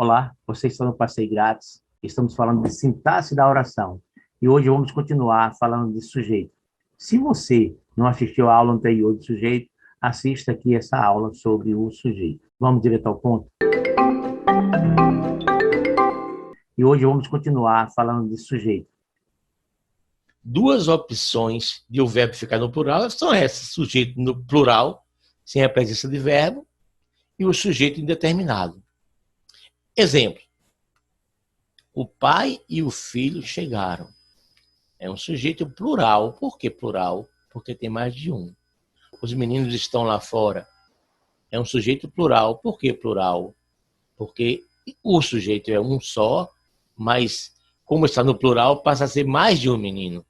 Olá, vocês estão no Passeio Grátis. Estamos falando de sintaxe da oração. E hoje vamos continuar falando de sujeito. Se você não assistiu à aula anterior de sujeito, assista aqui essa aula sobre o sujeito. Vamos direto ao ponto? E hoje vamos continuar falando de sujeito. Duas opções de o verbo ficar no plural são essas: sujeito no plural, sem a presença de verbo, e o sujeito indeterminado. Exemplo: o pai e o filho chegaram. É um sujeito plural. Por que plural? Porque tem mais de um. Os meninos estão lá fora. É um sujeito plural. Por que plural? Porque o sujeito é um só, mas como está no plural, passa a ser mais de um menino.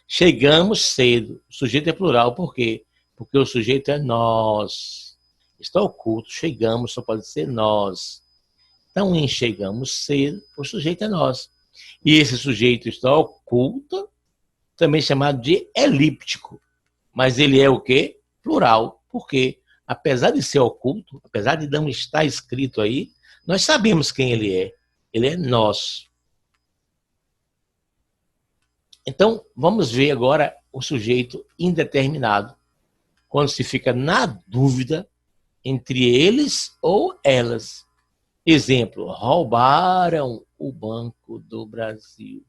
Chegamos cedo. O sujeito é plural. Por quê? Porque o sujeito é nós. Está oculto. Chegamos só pode ser nós. Então, em chegamos cedo, o sujeito é nós. E esse sujeito está oculto, também chamado de elíptico. Mas ele é o quê? Plural. Por quê? Apesar de ser oculto, apesar de não estar escrito aí, nós sabemos quem ele é. Ele é nós. Então, vamos ver agora o sujeito indeterminado, quando se fica na dúvida entre eles ou elas. Exemplo: roubaram o Banco do Brasil.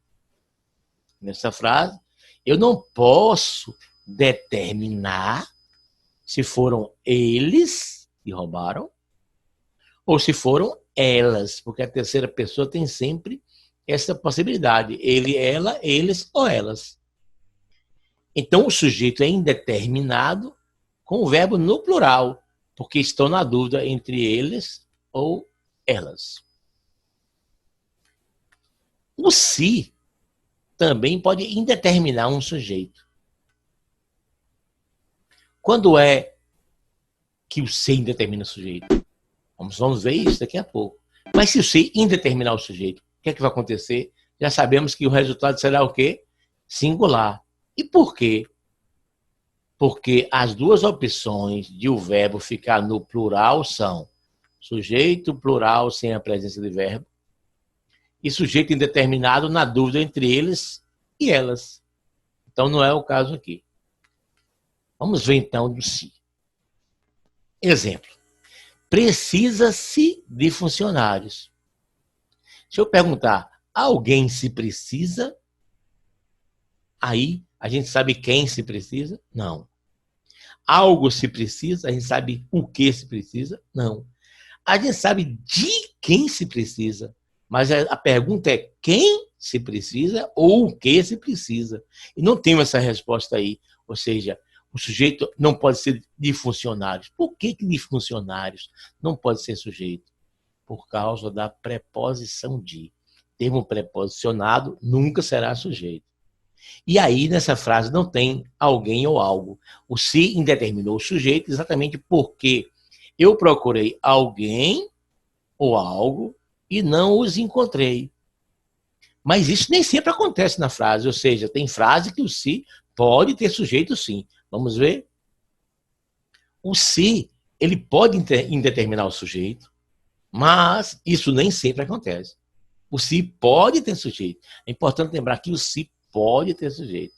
Nessa frase, eu não posso determinar se foram eles que roubaram ou se foram elas, porque a terceira pessoa tem sempre essa possibilidade: ele, ela, eles ou elas. Então, o sujeito é indeterminado com o verbo no plural, porque estou na dúvida entre eles ou elas. O se também pode indeterminar um sujeito. Quando é que o se indetermina o sujeito? Vamos ver isso daqui a pouco. Mas se o se indeterminar o sujeito, o que é que vai acontecer? Já sabemos que o resultado será o quê? Singular. E por quê? Porque as duas opções de o verbo ficar no plural são sujeito plural sem a presença de verbo e sujeito indeterminado na dúvida entre eles e elas. Então não é o caso aqui. Vamos ver então do se. Exemplo: precisa-se de funcionários. Se eu perguntar, alguém se precisa? Aí a gente sabe quem se precisa? Não. Algo se precisa? A gente sabe o que se precisa? Não. A gente sabe de quem se precisa, mas a pergunta é quem se precisa ou o que se precisa. E não temos essa resposta aí. Ou seja, o sujeito não pode ser de funcionários. Por que de funcionários não pode ser sujeito? Por causa da preposição de. Termo preposicionado nunca será sujeito. E aí, nessa frase, não tem alguém ou algo. O se indeterminou o sujeito exatamente porque eu procurei alguém ou algo e não os encontrei. Mas isso nem sempre acontece na frase. Ou seja, tem frase que o se pode ter sujeito sim. Vamos ver? O se, ele pode indeterminar o sujeito, mas isso nem sempre acontece. O se pode ter sujeito. É importante lembrar que o se pode ter sujeito.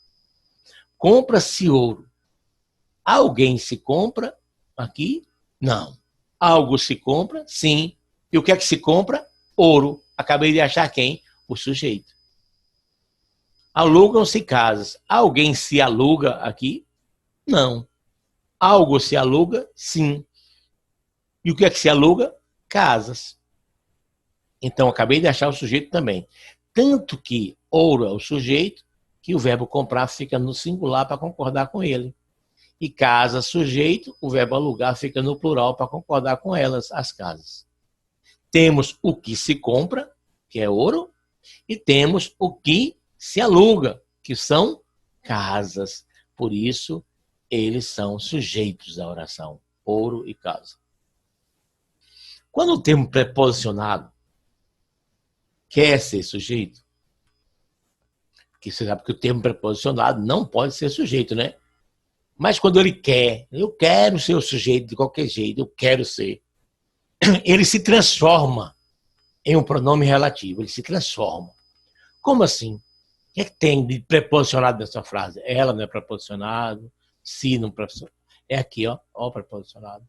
Compra-se ouro. Alguém se compra aqui? Não. Algo se compra? Sim. E o que é que se compra? Ouro. Acabei de achar quem? O sujeito. Alugam-se casas. Alguém se aluga aqui? Não. Algo se aluga? Sim. E o que é que se aluga? Casas. Então, acabei de achar o sujeito também. Tanto que ouro é o sujeito, que o verbo comprar fica no singular para concordar com ele. E casa, sujeito, o verbo alugar fica no plural para concordar com elas, as casas. Temos o que se compra, que é ouro, e temos o que se aluga, que são casas. Por isso, eles são sujeitos da oração, ouro e casa. Quando o termo preposicionado quer ser sujeito, que você sabe que o termo preposicionado não pode ser sujeito, né? Mas quando ele quer, eu quero ser o sujeito de qualquer jeito, eu quero ser, ele se transforma em um pronome relativo. Ele se transforma. Como assim? O que é que tem de preposicionado nessa frase? Ela não é preposicionado, se não é preposicionado. É aqui, ó, o preposicionado.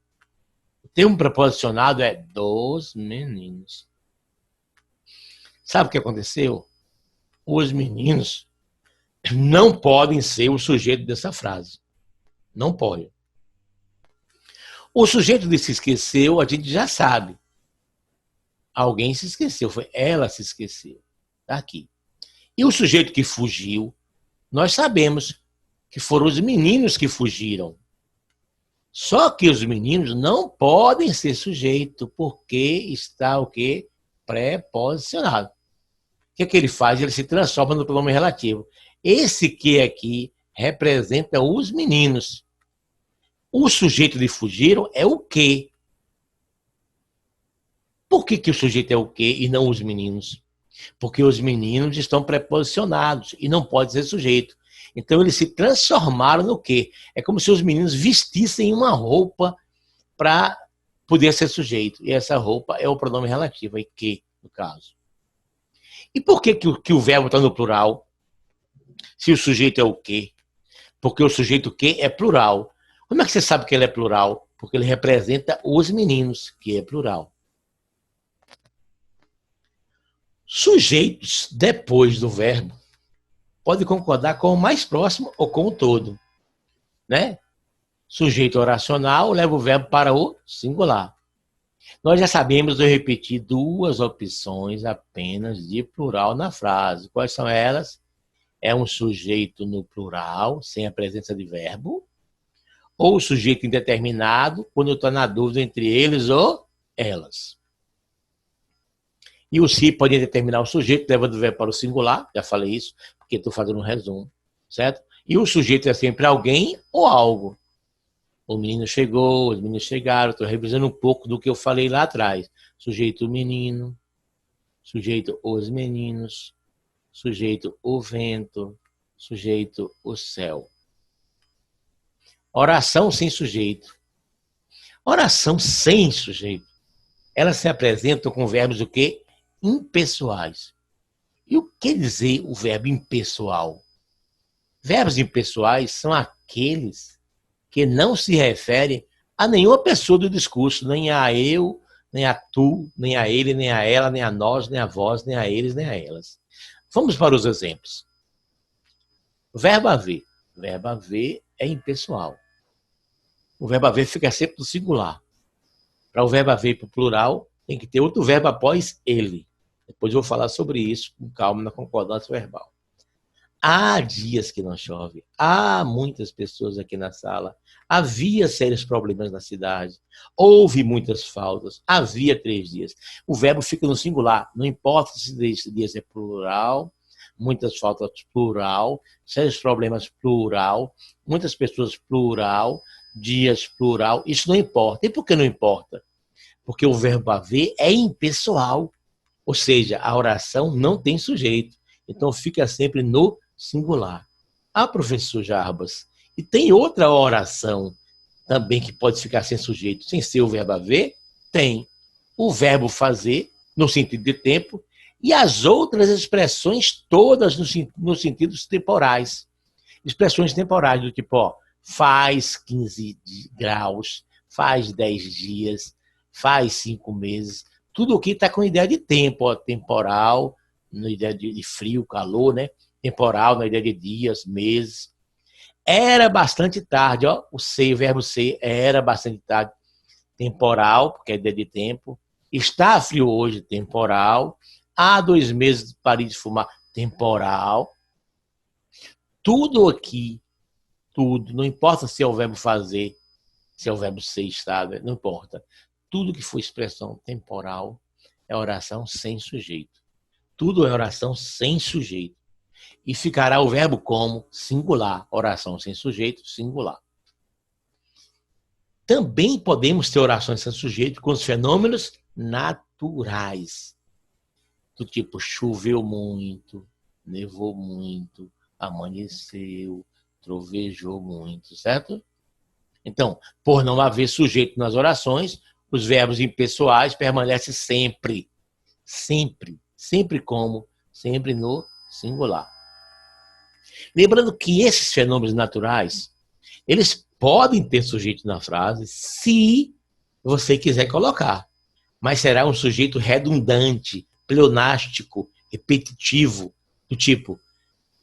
O termo preposicionado é dos meninos. Sabe o que aconteceu? Os meninos não podem ser o sujeito dessa frase. Não pode. O sujeito de se esqueceu, a gente já sabe. Alguém se esqueceu, foi ela se esqueceu. Tá aqui. E o sujeito que fugiu, nós sabemos que foram os meninos que fugiram. Só que os meninos não podem ser sujeito, porque está o quê? Preposicionado. O que é que ele faz? Ele se transforma no pronome relativo. Esse que aqui representa os meninos. O sujeito de fugiram é o quê? Por que o sujeito é o quê e não os meninos? Porque os meninos estão preposicionados e não pode ser sujeito. Então, eles se transformaram no quê? É como se os meninos vestissem uma roupa para poder ser sujeito. E essa roupa é o pronome relativo, é que, no caso. E por que o verbo está no plural? Se o sujeito é o quê? Porque o sujeito que é plural. Como é que você sabe que ele é plural? Porque ele representa os meninos, que é plural. Sujeitos, depois do verbo, pode concordar com o mais próximo ou com o todo. Né? Sujeito oracional leva o verbo para o singular. Nós já sabemos, eu repetir duas opções apenas de plural na frase. Quais são elas? É um sujeito no plural, sem a presença de verbo, ou sujeito indeterminado, quando eu estou na dúvida entre eles ou elas. E o se pode determinar o sujeito, levando o verbo para o singular, já falei isso, porque estou fazendo um resumo, certo? E o sujeito é sempre alguém ou algo. O menino chegou, os meninos chegaram, estou revisando um pouco do que eu falei lá atrás. Sujeito menino, sujeito os meninos, sujeito o vento, sujeito o céu. Oração sem sujeito. Oração sem sujeito. Elas se apresentam com verbos o quê? Impessoais. E o que quer dizer o verbo impessoal? Verbos impessoais são aqueles que não se referem a nenhuma pessoa do discurso, nem a eu, nem a tu, nem a ele, nem a ela, nem a nós, nem a vós, nem a eles, nem a elas. Vamos para os exemplos. Verbo haver. Verbo haver é impessoal. O verbo haver fica sempre no singular. Para o verbo haver para o plural, tem que ter outro verbo após ele. Depois eu vou falar sobre isso com calma na concordância verbal. Há dias que não chove. Há muitas pessoas aqui na sala. Havia sérios problemas na cidade. Houve muitas faltas. Havia 3 dias. O verbo fica no singular. Não importa se esse dias é plural, muitas faltas plural, sérios problemas plural, muitas pessoas plural, dias plural. Isso não importa. E por que não importa? Porque o verbo haver é impessoal. Ou seja, a oração não tem sujeito. Então fica sempre no singular. Ah, professor Jarbas, e tem outra oração também que pode ficar sem sujeito, sem ser o verbo haver? Tem. O verbo fazer, no sentido de tempo, e as outras expressões todas nos sentidos temporais. Expressões temporais do tipo, ó, faz 15 graus, faz 10 dias, faz 5 meses. Tudo o que está com ideia de tempo, ó, temporal, na ideia de frio, calor, né? Temporal, na ideia de dias, meses. Era bastante tarde, ó, o verbo ser, era bastante tarde. Temporal, porque é ideia de tempo. Está frio hoje, temporal. Há 2 meses parei de fumar, temporal. Tudo aqui, tudo, não importa se é o verbo fazer, se é o verbo ser, está, não importa. Tudo que for expressão temporal é oração sem sujeito. Tudo é oração sem sujeito. E ficará o verbo como singular. Oração sem sujeito, singular. Também podemos ter orações sem sujeito com os fenômenos naturais. Do tipo, choveu muito, nevou muito, amanheceu, trovejou muito, certo? Então, por não haver sujeito nas orações, os verbos impessoais permanecem sempre sempre. Sempre como? Sempre no singular. Lembrando que esses fenômenos naturais, eles podem ter sujeito na frase se você quiser colocar. Mas será um sujeito redundante, pleonástico, repetitivo, do tipo: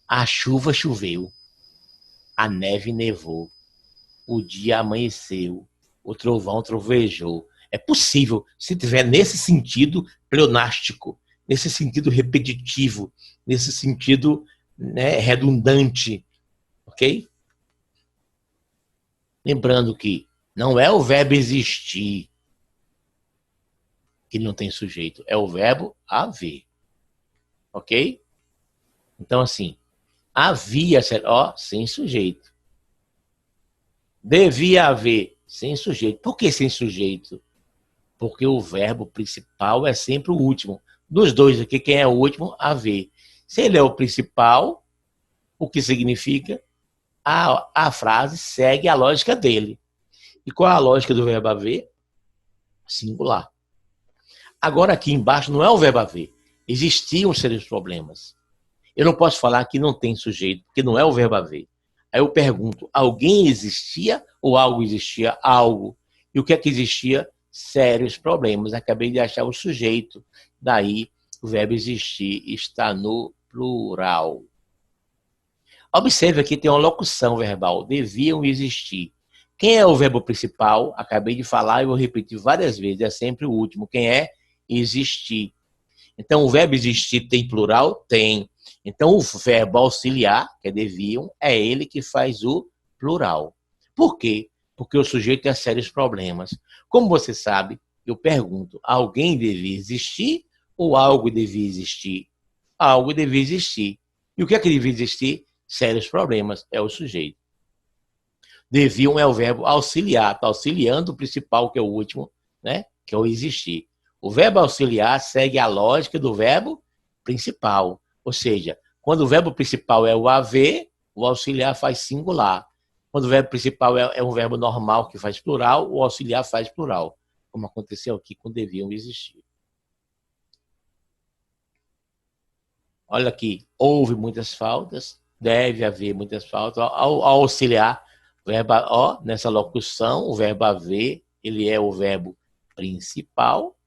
a chuva choveu, a neve nevou, o dia amanheceu, o trovão trovejou. É possível, se tiver nesse sentido pleonástico, nesse sentido repetitivo, nesse sentido, né, redundante, ok? Lembrando que não é o verbo existir que não tem sujeito, é o verbo haver, ok? Então, assim, havia, ó, sem sujeito. Devia haver, sem sujeito. Por que sem sujeito? Porque o verbo principal é sempre o último. Dos dois aqui, quem é o último? Haver. Se ele é o principal, o que significa? A frase segue a lógica dele. E qual é a lógica do verbo haver? Singular. Agora aqui embaixo não é o verbo haver. Existiam seres problemas. Eu não posso falar que não tem sujeito, porque não é o verbo haver. Aí eu pergunto, alguém existia ou algo existia? Algo. E o que é que existia? Sérios problemas. Acabei de achar o sujeito. Daí o verbo existir está no plural. Observe aqui, tem uma locução verbal. Deviam existir. Quem é o verbo principal? Acabei de falar e vou repetir várias vezes. É sempre o último. Quem é? Existir. Então, o verbo existir tem plural? Tem. Então, o verbo auxiliar, que é deviam, é ele que faz o plural. Por quê? Porque o sujeito tem sérios problemas. Como você sabe, eu pergunto, alguém devia existir ou algo devia existir? Algo devia existir. E o que é que devia existir? Sérios problemas, é o sujeito. Deviam é o verbo auxiliar, está auxiliando o principal, que é o último, né? Que é o existir. O verbo auxiliar segue a lógica do verbo principal. Ou seja, quando o verbo principal é o haver, o auxiliar faz singular. Quando o verbo principal é um verbo normal que faz plural, o auxiliar faz plural. Como aconteceu aqui com deviam existir. Olha aqui, houve muitas faltas, deve haver muitas faltas. Ao auxiliar, o verbo, ó, nessa locução, o verbo haver, ele é o verbo principal.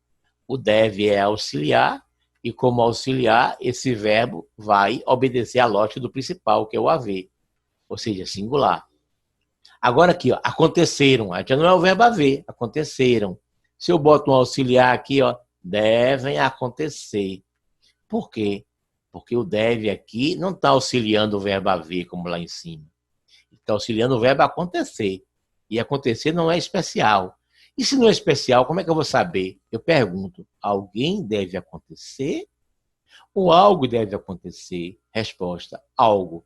O deve é auxiliar, e como auxiliar, esse verbo vai obedecer à lógica do principal, que é o haver, ou seja, singular. Agora aqui, ó, aconteceram, já não é o verbo haver, aconteceram. Se eu boto um auxiliar aqui, ó, devem acontecer. Por quê? Porque o deve aqui não está auxiliando o verbo haver, como lá em cima. Está auxiliando o verbo acontecer. E acontecer não é especial. E se não é especial, como é que eu vou saber? Eu pergunto, alguém deve acontecer? Ou algo deve acontecer? Resposta, algo.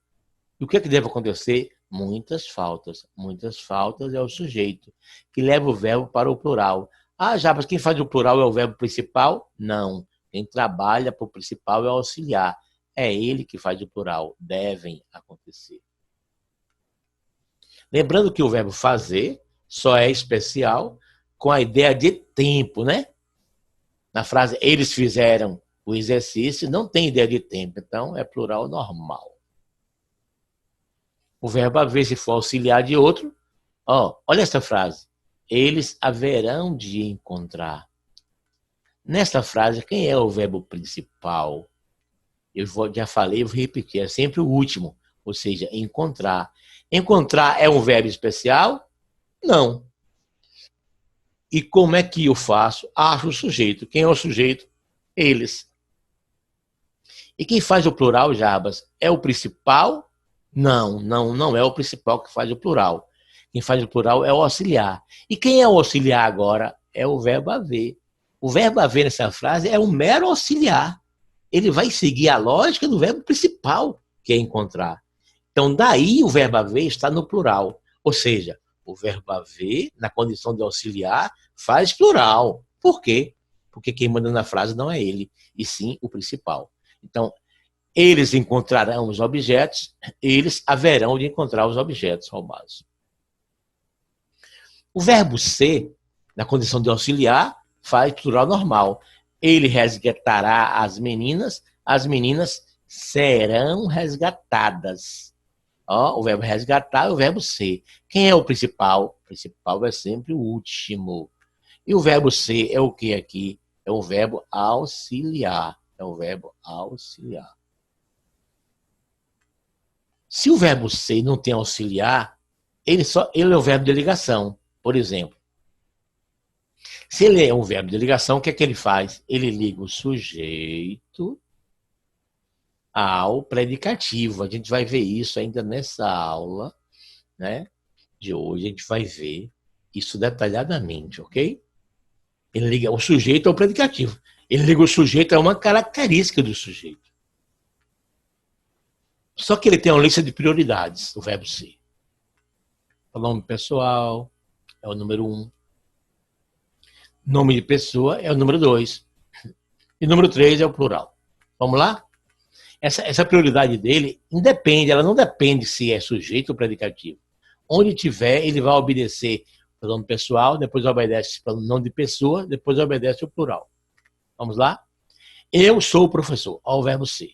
E o que é que deve acontecer? Muitas faltas. Muitas faltas é o sujeito, que leva o verbo para o plural. Ah, já, mas quem faz o plural é o verbo principal? Não. Quem trabalha para o principal é o auxiliar. É ele que faz o plural. Devem acontecer. Lembrando que o verbo fazer só é especial com a ideia de tempo, né? Na frase, eles fizeram o exercício, não tem ideia de tempo, então é plural normal. O verbo haver, se for auxiliar de outro, ó, olha essa frase, eles haverão de encontrar. Nessa frase, quem é o verbo principal? Já falei, vou repetir, é sempre o último, ou seja, encontrar. Encontrar é um verbo especial? Não. E como é que eu faço? Acho o sujeito. Quem é o sujeito? Eles. E quem faz o plural, Jabas, é o principal? Não é o principal que faz o plural. Quem faz o plural é o auxiliar. E quem é o auxiliar agora? É o verbo haver. O verbo haver nessa frase é um mero auxiliar. Ele vai seguir a lógica do verbo principal, que é encontrar. Então, daí o verbo haver está no plural. Ou seja, o verbo haver, na condição de auxiliar, faz plural. Por quê? Porque quem manda na frase não é ele, e sim o principal. Então, eles encontrarão os objetos, eles haverão de encontrar os objetos roubados. O verbo ser, na condição de auxiliar, faz plural normal. Ele resgatará as meninas serão resgatadas. Ó, o verbo resgatar é o verbo ser. Quem é o principal? O principal é sempre o último. E o verbo ser é o que aqui? É o verbo auxiliar. É o verbo auxiliar. Se o verbo ser não tem auxiliar, ele é o verbo de ligação, por exemplo. Se ele é um verbo de ligação, o que é que ele faz? Ele liga o sujeito ao predicativo. A gente vai ver isso ainda nessa aula, né, de hoje. A gente vai ver isso detalhadamente, ok? Ele liga o sujeito ao predicativo. Ele liga o sujeito a uma característica do sujeito. Só que ele tem uma lista de prioridades, o verbo ser. O nome pessoal é o número 1. Nome de pessoa é o número 2. E número 3 é o plural. Vamos lá? Essa prioridade dele ela não depende se é sujeito ou predicativo. Onde tiver, ele vai obedecer o nome pessoal, depois obedece para o nome de pessoa, depois obedece o plural. Vamos lá? Eu sou o professor. Olha o verbo ser.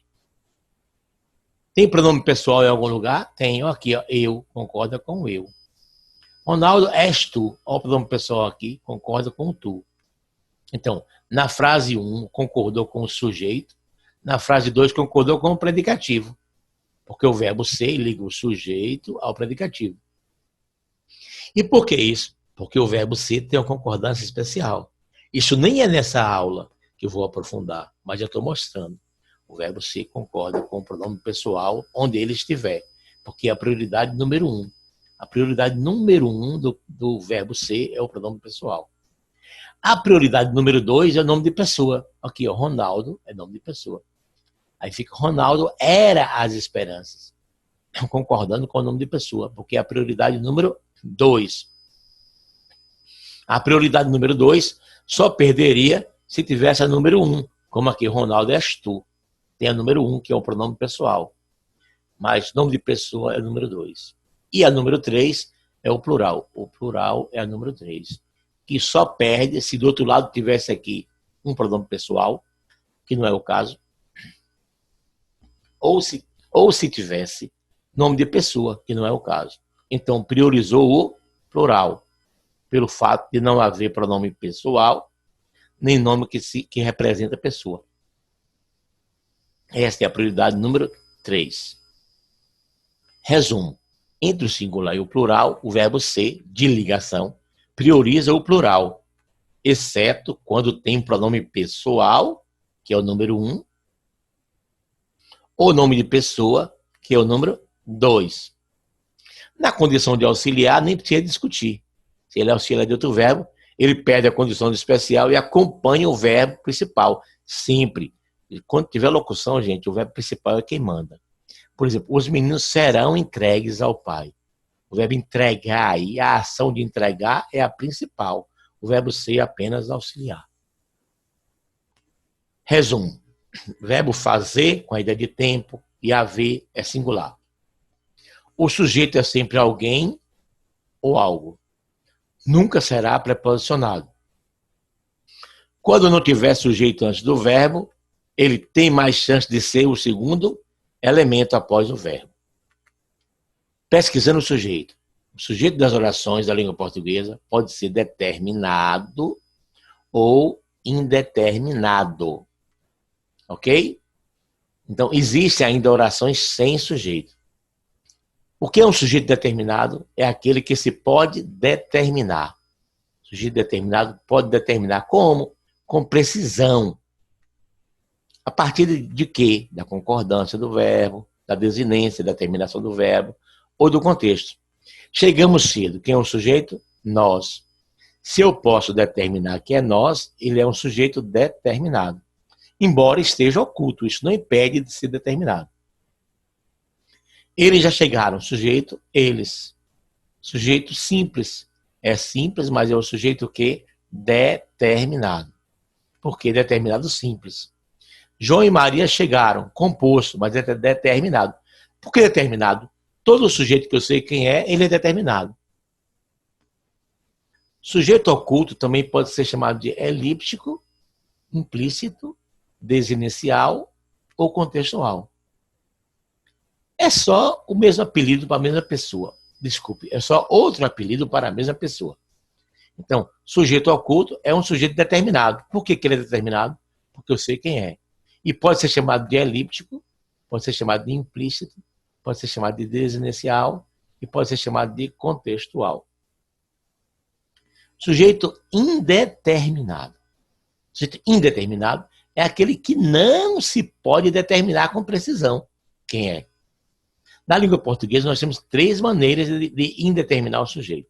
Tem pronome pessoal em algum lugar? Tem. Aqui, ó, eu. Concorda com eu. Ronaldo, és tu. Olha o pronome pessoal aqui. Concorda com tu. Então, na frase 1, concordou com o sujeito. Na frase 2, concordou com o predicativo. Porque o verbo ser liga o sujeito ao predicativo. E por que isso? Porque o verbo ser tem uma concordância especial. Isso nem é nessa aula que eu vou aprofundar, mas já estou mostrando. O verbo ser concorda com o pronome pessoal onde ele estiver, porque é a prioridade número 1. A prioridade número 1 do verbo ser é o pronome pessoal. A prioridade número 2 é o nome de pessoa. Aqui, ó, Ronaldo é nome de pessoa. Aí fica Ronaldo era as esperanças. Concordando com o nome de pessoa, porque é a prioridade número 2. A prioridade número 2 só perderia se tivesse a número 1, como aqui, Ronaldo és tu. Tem a número 1, que é o pronome pessoal. Mas nome de pessoa é o número 2. E a número 3 é o plural. O plural é a número 3. Que só perde se do outro lado tivesse aqui um pronome pessoal, que não é o caso, ou se tivesse nome de pessoa, que não é o caso. Então, priorizou o plural, pelo fato de não haver pronome pessoal, nem nome que representa pessoa. Esta é a prioridade número 3. Resumo. Entre o singular e o plural, o verbo ser, de ligação, prioriza o plural, exceto quando tem pronome pessoal, que é o número 1, ou nome de pessoa, que é o número 2. Na condição de auxiliar, nem precisa discutir. Se ele é auxiliar de outro verbo, ele perde a condição de especial e acompanha o verbo principal, sempre. E quando tiver locução, gente, o verbo principal é quem manda. Por exemplo, os meninos serão entregues ao pai. O verbo entregar aí, a ação de entregar é a principal. O verbo ser é apenas auxiliar. Resumo. Verbo fazer, com a ideia de tempo, e haver é singular. O sujeito é sempre alguém ou algo. Nunca será preposicionado. Quando não tiver sujeito antes do verbo, ele tem mais chance de ser o segundo elemento após o verbo. Pesquisando o sujeito. O sujeito das orações da língua portuguesa pode ser determinado ou indeterminado. Ok? Então, existem ainda orações sem sujeito. O que é um sujeito determinado? É aquele que se pode determinar. O sujeito determinado pode determinar como? Com precisão. A partir de quê? Da concordância do verbo, da desinência, da terminação do verbo ou do contexto. Chegamos cedo. Quem é o sujeito? Nós. Se eu posso determinar que é nós, ele é um sujeito determinado. Embora esteja oculto, isso não impede de ser determinado. Eles já chegaram. Sujeito, eles. Sujeito simples. É simples, mas é o sujeito que? Determinado. Por que determinado simples? João e Maria chegaram. Composto, mas é determinado. Por que determinado? Todo sujeito que eu sei quem é, ele é determinado. Sujeito oculto também pode ser chamado de elíptico, implícito, desinicial ou contextual. É só o mesmo apelido para a mesma pessoa. Desculpe, é só outro apelido para a mesma pessoa. Então, sujeito oculto é um sujeito determinado. Por que ele é determinado? Porque eu sei quem é. E pode ser chamado de elíptico, pode ser chamado de implícito, pode ser chamado de desinicial e pode ser chamado de contextual. Sujeito indeterminado. Sujeito indeterminado é aquele que não se pode determinar com precisão quem é. Na língua portuguesa, nós temos 3 maneiras de indeterminar o sujeito.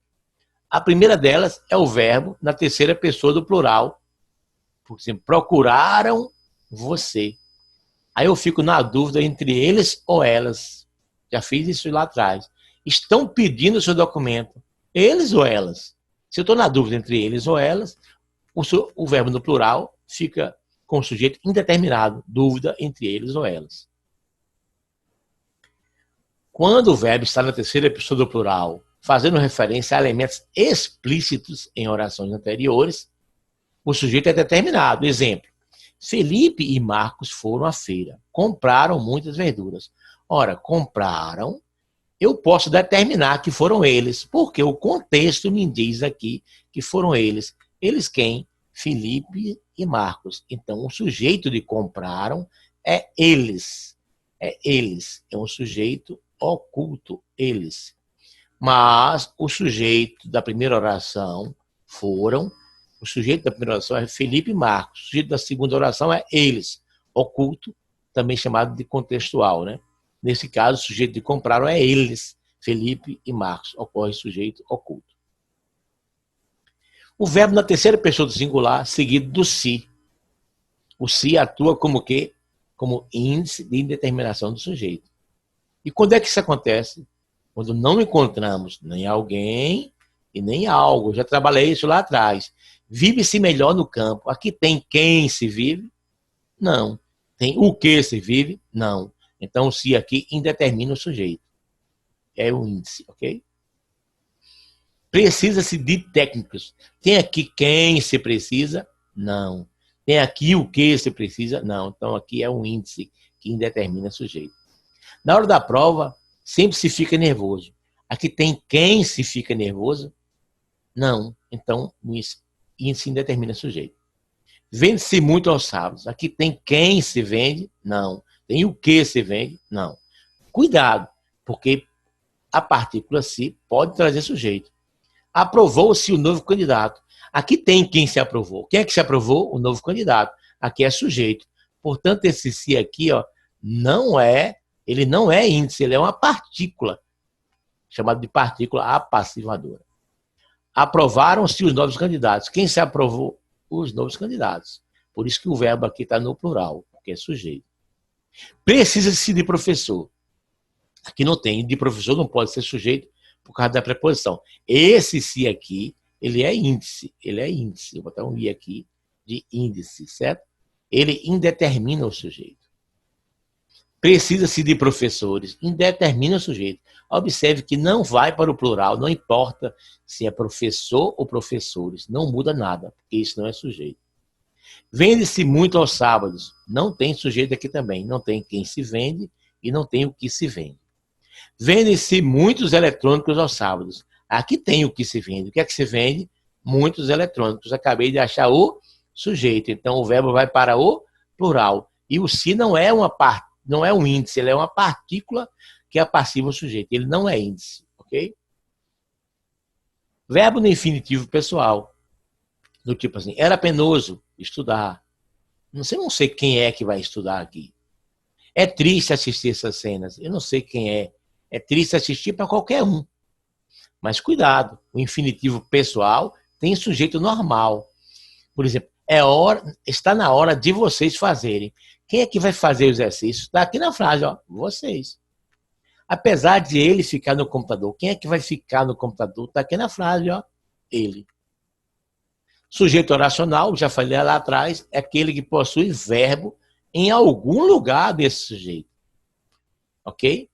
A primeira delas é o verbo na terceira pessoa do plural. Por exemplo, procuraram você. Aí eu fico na dúvida entre eles ou elas. Já fiz isso lá atrás. Estão pedindo o seu documento. Eles ou elas? Se eu estou na dúvida entre eles ou elas, o verbo no plural fica com o sujeito indeterminado. Dúvida entre eles ou elas. Quando o verbo está na terceira pessoa do plural, fazendo referência a elementos explícitos em orações anteriores, o sujeito é determinado. Exemplo, Felipe e Marcos foram à feira, compraram muitas verduras. Ora, compraram, eu posso determinar que foram eles, porque o contexto me diz aqui que foram eles. Eles quem? Felipe e Marcos. Então, o sujeito de compraram é eles. É eles. É um sujeito oculto, eles. Mas o sujeito da primeira oração foram, o sujeito da primeira oração é Felipe e Marcos, o sujeito da segunda oração é eles, oculto, também chamado de contextual, né? Nesse caso, o sujeito de compraram é eles, Felipe e Marcos, ocorre sujeito oculto. O verbo na terceira pessoa do singular, seguido do se. O se atua como quê? Como índice de indeterminação do sujeito. E quando é que isso acontece? Quando não encontramos nem alguém e nem algo. Eu já trabalhei isso lá atrás. Vive-se melhor no campo. Aqui tem quem se vive? Não. Tem o que se vive? Não. Então, o se aqui indetermina o sujeito. É o índice, ok? Precisa-se de técnicos. Tem aqui quem se precisa? Não. Tem aqui o que se precisa? Não. Então, aqui é um índice que indetermina o sujeito. Na hora da prova, sempre se fica nervoso. Aqui tem quem se fica nervoso? Não. Então, o índice indetermina o sujeito. Vende-se muito aos sábados. Aqui tem quem se vende? Não. Tem o que se vende? Não. Cuidado, porque a partícula se pode trazer sujeito. Aprovou-se o novo candidato. Aqui tem quem se aprovou. Quem é que se aprovou? O novo candidato. Aqui é sujeito. Portanto, esse se aqui, ó, ele não é índice, ele é uma partícula, chamada de partícula apassivadora. Aprovaram-se os novos candidatos. Quem se aprovou? Os novos candidatos. Por isso que o verbo aqui está no plural, porque é sujeito. Precisa-se de professor. Aqui não tem, de professor não pode ser sujeito por causa da preposição. Esse se aqui, ele é índice. Vou botar um i aqui de índice, certo? Ele indetermina o sujeito. Precisa-se de professores, indetermina o sujeito. Observe que não vai para o plural, não importa se é professor ou professores, não muda nada, porque isso não é sujeito. Vende-se muito aos sábados, não tem sujeito aqui também, não tem quem se vende e não tem o que se vende. Vende-se muitos eletrônicos aos sábados, aqui tem o que se vende. O que é que se vende? Muitos eletrônicos. Acabei de achar o sujeito, então o verbo vai para o plural. E o se não é um índice, ele é uma partícula que é passiva ao sujeito. Ele não é índice, ok? Verbo no infinitivo pessoal. Do tipo assim, era penoso estudar. Não sei quem é que vai estudar aqui. É triste assistir essas cenas. Eu não sei quem é. É triste assistir para qualquer um. Mas cuidado, o infinitivo pessoal tem sujeito normal. Por exemplo, está na hora de vocês fazerem. Quem é que vai fazer o exercício? Está aqui na frase, ó, vocês. Apesar de ele ficar no computador, quem é que vai ficar no computador? Está aqui na frase, ó, ele. Sujeito oracional, já falei lá atrás, é aquele que possui verbo em algum lugar desse sujeito. Ok?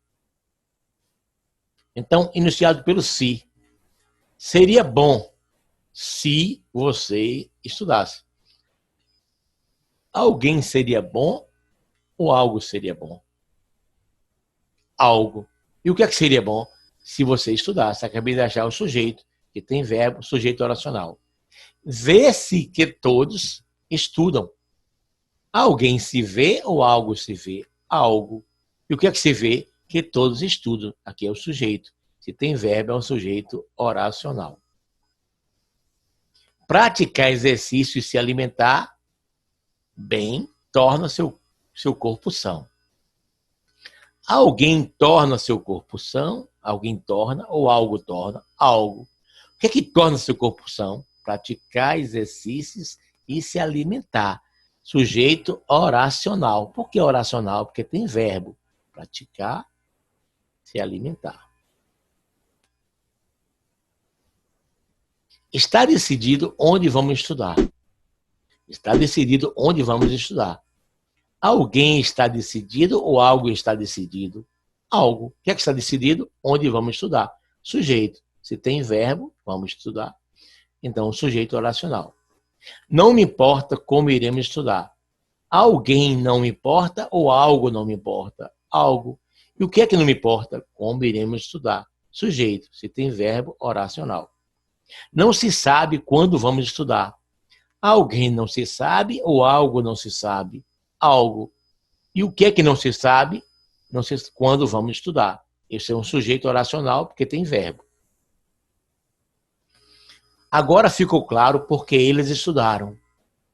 Então, iniciado pelo se. Seria bom se você estudasse. Alguém seria bom ou algo seria bom? Algo. E o que é que seria bom? Se você estudasse, acabei de achar o sujeito, que tem verbo, sujeito oracional. Vê-se que todos estudam. Alguém se vê ou algo se vê? Algo. E o que é que se vê? Que todos estudam. Aqui é o sujeito. Se tem verbo, é um sujeito oracional. Praticar exercício e se alimentar bem torna seu corpo são. Alguém torna seu corpo são, alguém torna ou algo torna algo. O que é que torna seu corpo são? Praticar exercícios e se alimentar. Sujeito oracional. Por que oracional? Porque tem verbo. Praticar, se alimentar. Está decidido onde vamos estudar. Está decidido onde vamos estudar. Alguém está decidido ou algo está decidido? Algo. O que é que está decidido? Onde vamos estudar? Sujeito. Se tem verbo, vamos estudar. Então, sujeito oracional. Não me importa como iremos estudar. Alguém não me importa ou algo não me importa? Algo. E o que é que não me importa? Como iremos estudar? Sujeito. Se tem verbo, oracional. Não se sabe quando vamos estudar. Alguém não se sabe ou algo não se sabe? Algo. E o que é que não se sabe? Não sei quando vamos estudar. Esse é um sujeito oracional porque tem verbo. Agora ficou claro porque eles estudaram.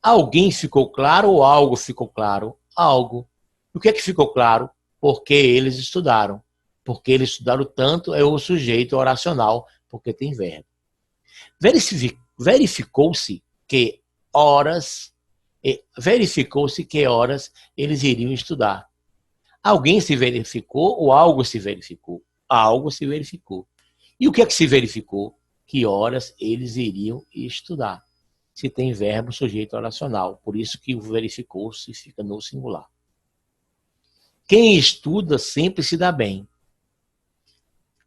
Alguém ficou claro ou algo ficou claro? Algo. E o que é que ficou claro? Porque eles estudaram. Porque eles estudaram tanto é o sujeito oracional porque tem verbo. Verificou-se que horas eles iriam estudar. Alguém se verificou ou algo se verificou? Algo se verificou. E o que é que se verificou? Que horas eles iriam estudar. Se tem verbo, sujeito oracional. Por isso que o verificou-se fica no singular. Quem estuda sempre se dá bem.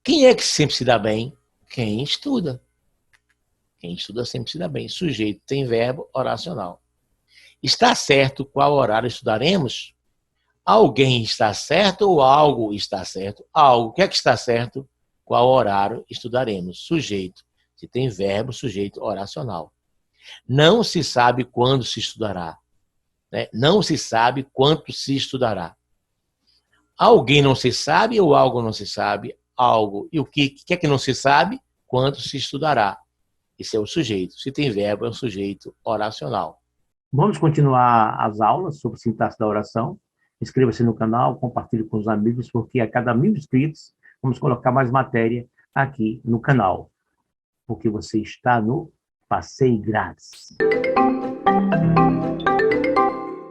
Quem é que sempre se dá bem? Quem estuda. Quem estuda sempre se dá bem. Sujeito tem verbo oracional. Está certo qual horário estudaremos? Alguém está certo ou algo está certo? Algo. O que é que está certo? Qual horário estudaremos? Sujeito. Se tem verbo, sujeito oracional. Não se sabe quando se estudará. Né? Não se sabe quanto se estudará. Alguém não se sabe ou algo não se sabe? Algo. E o que é que não se sabe? Quanto se estudará. Esse é o sujeito. Se tem verbo, é um sujeito oracional. Vamos continuar as aulas sobre sintaxe da oração. Inscreva-se no canal, compartilhe com os amigos, porque a cada 1000 inscritos, vamos colocar mais matéria aqui no canal. Porque você está no Passeio Grátis.